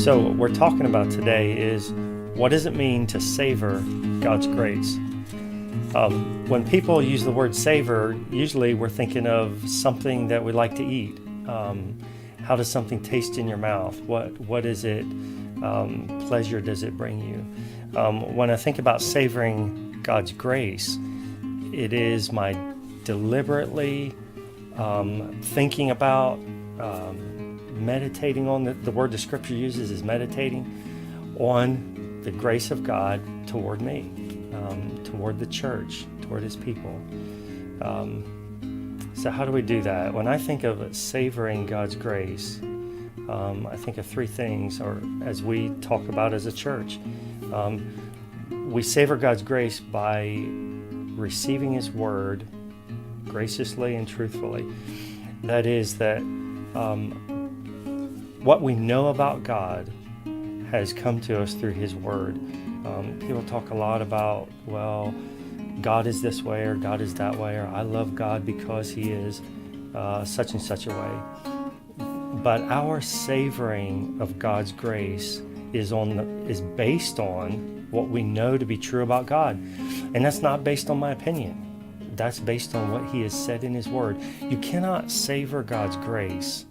So what we're talking about today is, what does it mean to savor God's grace? When people use the word savor, usually we're thinking of something that we like to eat. How does something taste in your mouth? What is it? Pleasure does it bring you? When I think about savoring God's grace, it is my deliberately thinking about, meditating on the word the scripture uses is meditating on the grace of God toward me, toward the church, toward his people. So how do we do that? When I think of savoring God's grace, I think of three things, or as we talk about as a church. We savor God's grace by receiving his word graciously and truthfully. That is that what we know about God has come to us through his word. People talk a lot about, well, God is this way, or God is that way, or I love God because he is such and such a way. But our savoring of God's grace is based on what we know to be true about God. And that's not based on my opinion. That's based on what he has said in his word. You cannot savor God's grace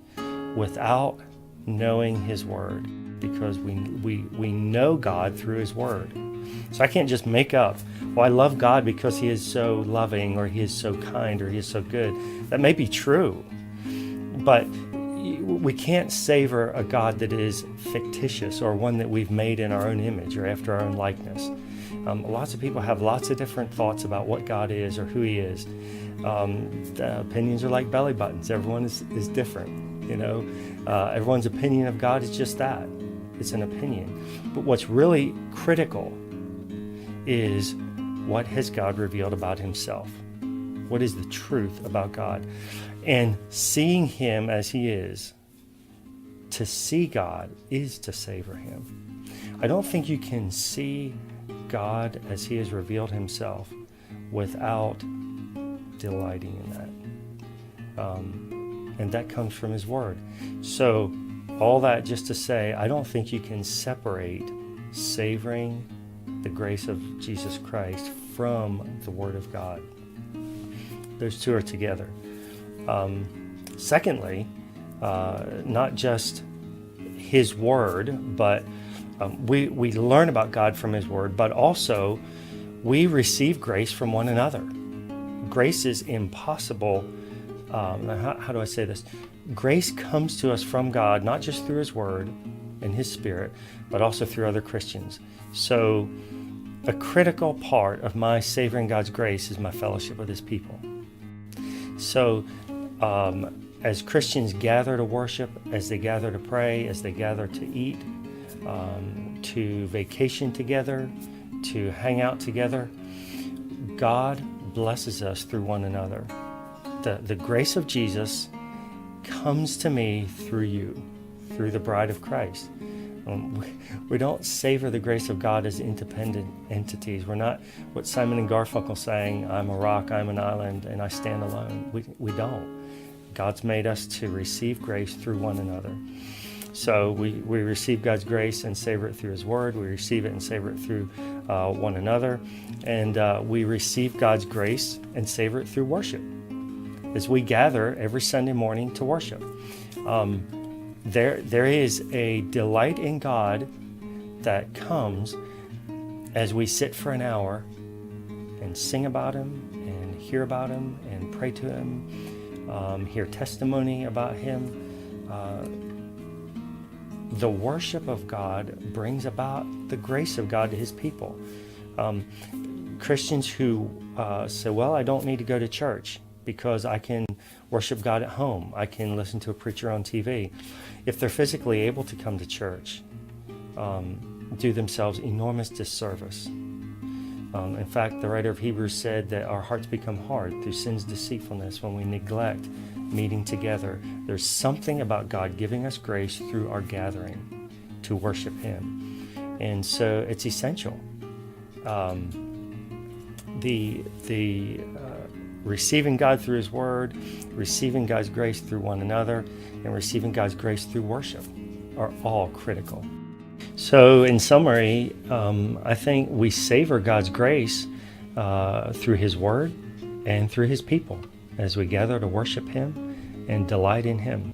without knowing his word, because we know God through his word. So I can't just make up, well, I love God because he is so loving, or he is so kind, or he is so good. That may be true, but we can't savor a God that is fictitious, or one that we've made in our own image or after our own likeness. Lots of people have lots of different thoughts about what God is or who he is. The opinions are like belly buttons. Everyone is different. Everyone's opinion of God is just that. It's an opinion. But what's really critical is, what has God revealed about himself? What is the truth about God? And seeing him as he is, to see God is to savor him. I don't think you can see God as he has revealed himself without delighting in that. And that comes from his word. So all that just to say, I don't think you can separate savoring the grace of Jesus Christ from the word of God. Those two are together. Secondly, not just his word, but we learn about God from his word, but also we receive grace from one another. Grace is impossible. How do I say this? Grace comes to us from God, not just through his word and his spirit, but also through other Christians. So a critical part of my savoring God's grace is my fellowship with his people. So as Christians gather to worship, as they gather to pray, as they gather to eat, to vacation together, to hang out together, God blesses us through one another. The grace of Jesus comes to me through you, through the bride of Christ. We don't savor the grace of God as independent entities. We're not what Simon and Garfunkel sang, I'm a rock, I'm an island, and I stand alone. We don't. God's made us to receive grace through one another. So we receive God's grace and savor it through his word. We receive it and savor it through one another. And we receive God's grace and savor it through worship. As we gather every Sunday morning to worship, there is a delight in God that comes as we sit for an hour and sing about him and hear about him and pray to him, hear testimony about him. The worship of God brings about the grace of God to his people. Christians who say, well, I don't need to go to church because I can worship God at home. I can listen to a preacher on TV. If they're physically able to come to church, do themselves enormous disservice. In fact, the writer of Hebrews said that our hearts become hard through sin's deceitfulness when we neglect meeting together. There's something about God giving us grace through our gathering to worship him. And so it's essential. Receiving God through his word, receiving God's grace through one another, and receiving God's grace through worship are all critical. So, in summary, I think we savor God's grace through His Word and through His people as we gather to worship Him and delight in Him.